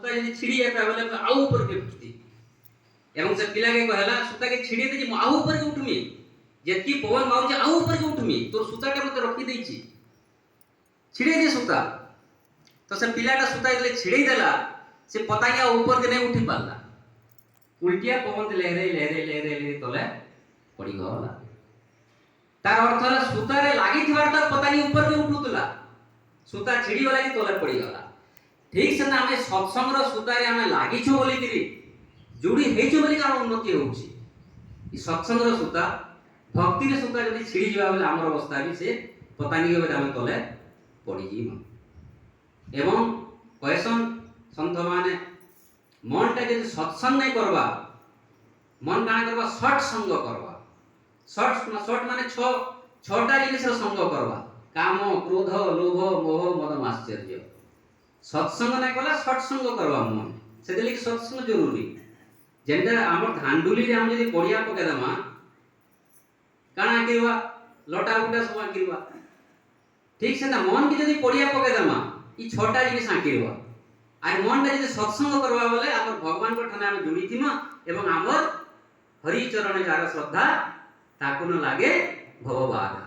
सूता यदि छिड़ी जाता है बोले आउ ऊपर के उठती एवं से पिला के कहला सूता के छिड़ी दे आउ ऊपर के उठमी जेतकी पवन मारुचे आउ ऊपर के उठमी तोर सूताटा मते रखी देछि छिड़ी दे सूता तो से पिलाटा सूता जले छिड़ी देला से पताया ऊपर के नहीं उठी पाला उल्टिया पवन लहरे लहरे लहरे लहरे तले पड़ी गला तार अर्थ है सूतारे लागी थिबारटा पता नहीं ऊपर के उठुतला सूता छिड़ी वाला की तले पड़ी गला ठीक से ना हमें सत्संग रो सूतारे हमें लागि छु बोली किरी जुड़ी हे छु बोली का उन्नति होउछि ई सत्संग रो सूता भक्ति रे सूता जदी छिड़ी जिबा बोले हमर अवस्था भी से पता नहीं होबे हम तले पड़ी जी एवं कहसन संत माने मनटा जदी सत्संग नहीं करबा मन काना करबा सठ संग करबा सठ माने छटा जिनिस संग करबा काम क्रोध लोभ मोह मद माश्चर्य सत्संग नहीं कला सठ संग करबा मन से देली सत्संग जरूरी जेंदा हमर धांडुली रे हम जदी पड़िया पके दमा काना किरवा लटा उटा सब किरवा ठीक से ना मन की जदी पड़िया पके दमा ई छटा जिनिस आकिरवा आर मन रे जदी सत्संग करबा बोले हमर भगवान को ठाने हम जुड़ी थिमा एवं हमर हरि चरण जार श्रद्धा ताको न लागे भवबाध